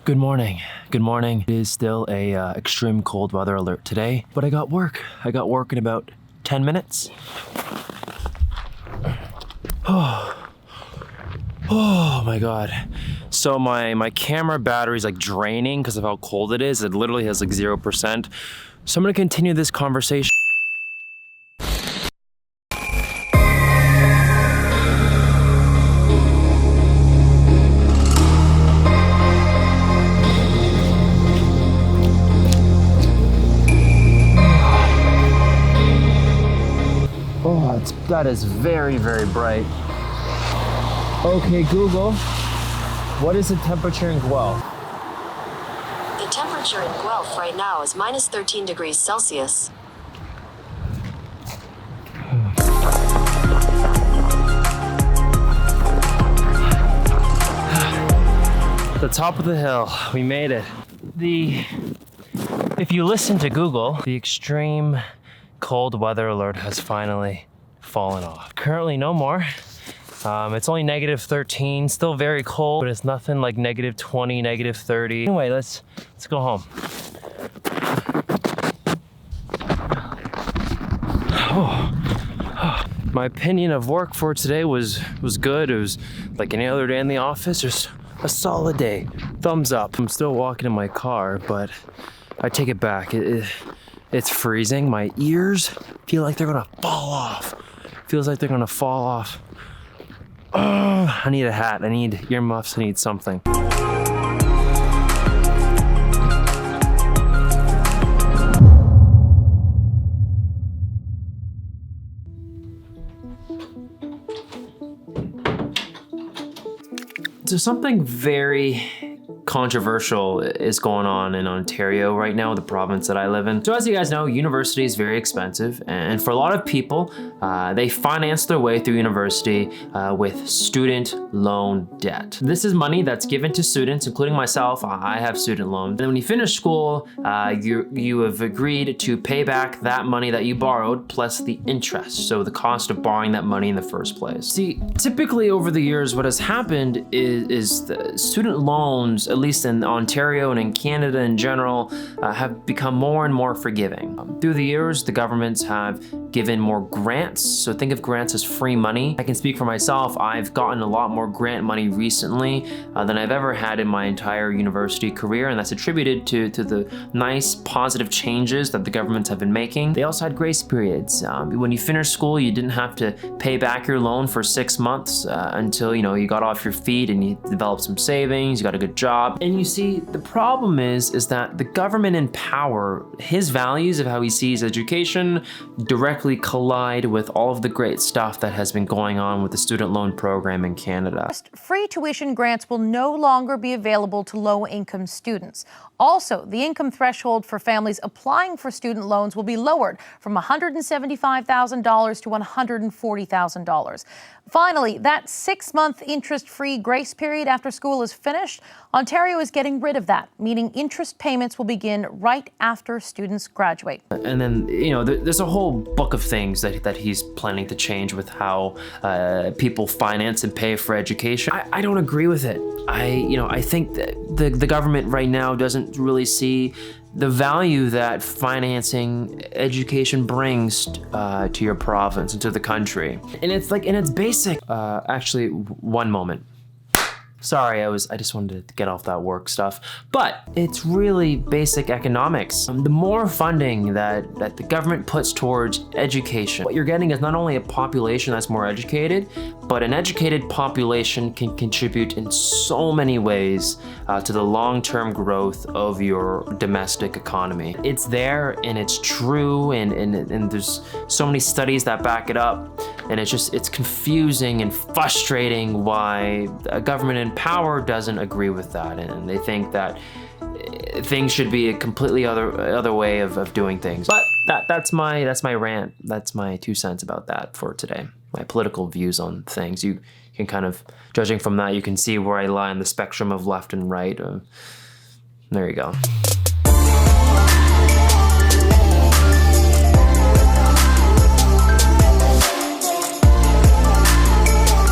Good morning. Good morning. It is still a extreme cold weather alert today, but I got work. I got work in about 10 minutes. Oh my God. So my camera battery's like draining because of how cold it is. It literally has like 0%. So I'm gonna continue this conversation. Oh, that is very, very bright. Okay, Google, what is the temperature in Guelph? The temperature in Guelph right now is minus 13 degrees Celsius. The top of the hill, we made it. If you listen to Google, the extreme cold weather alert has finally fallen off. Currently no more. It's only negative 13, still very cold, but it's nothing like negative 20, negative 30. Anyway, let's go home. My opinion of work for today was good. It was like any other day in the office, just a solid day. Thumbs up. I'm still walking in my car, but I take it back. It's freezing. My ears feel like they're gonna fall off. Feels like they're gonna fall off. Oh, I need a hat. I need earmuffs. I need something. So something very controversial is going on in Ontario right now, the province that I live in. So as you guys know, university is very expensive, and for a lot of people, they finance their way through university with student loan debt. This is money that's given to students, including myself. I have student loans. And then when you finish school, you have agreed to pay back that money that you borrowed plus the interest, so the cost of borrowing that money in the first place. See, typically over the years, what has happened is the student loans, at least in Ontario and in Canada in general, have become more and more forgiving. Through the years, the governments have given more grants. So think of grants as free money. I can speak for myself. I've gotten a lot more grant money recently than I've ever had in my entire university career, and that's attributed to the nice positive changes that the governments have been making. They also had grace periods. When you finished school, you didn't have to pay back your loan for 6 months until you got off your feet and you developed some savings, you got a good job. And you see, the problem is that the government in power, his values of how he sees education directly collide with all of the great stuff that has been going on with the student loan program in Canada. Free tuition grants will no longer be available to low-income students. Also, the income threshold for families applying for student loans will be lowered from $175,000 to $140,000. Finally, that 6-month interest-free grace period after school is finished, Ontario is getting rid of that, meaning interest payments will begin right after students graduate. And then, there's a whole book of things that he's planning to change with how people finance and pay for education. I don't agree with it. I think that the government right now doesn't really see the value that financing education brings to your province and to the country. And it's basic. Actually, one moment. Sorry, I just wanted to get off that work stuff. But it's really basic economics. The more funding that the government puts towards education, what you're getting is not only a population that's more educated, but an educated population can contribute in so many ways to the long-term growth of your domestic economy. It's there and it's true, and there's so many studies that back it up. And it's confusing and frustrating why a government in power doesn't agree with that, and they think that things should be a completely other way of doing things. But that's my rant. That's my 2 cents about that for today. My political views on things. You can kind of, judging from that, you can see where I lie on the spectrum of left and right. There you go.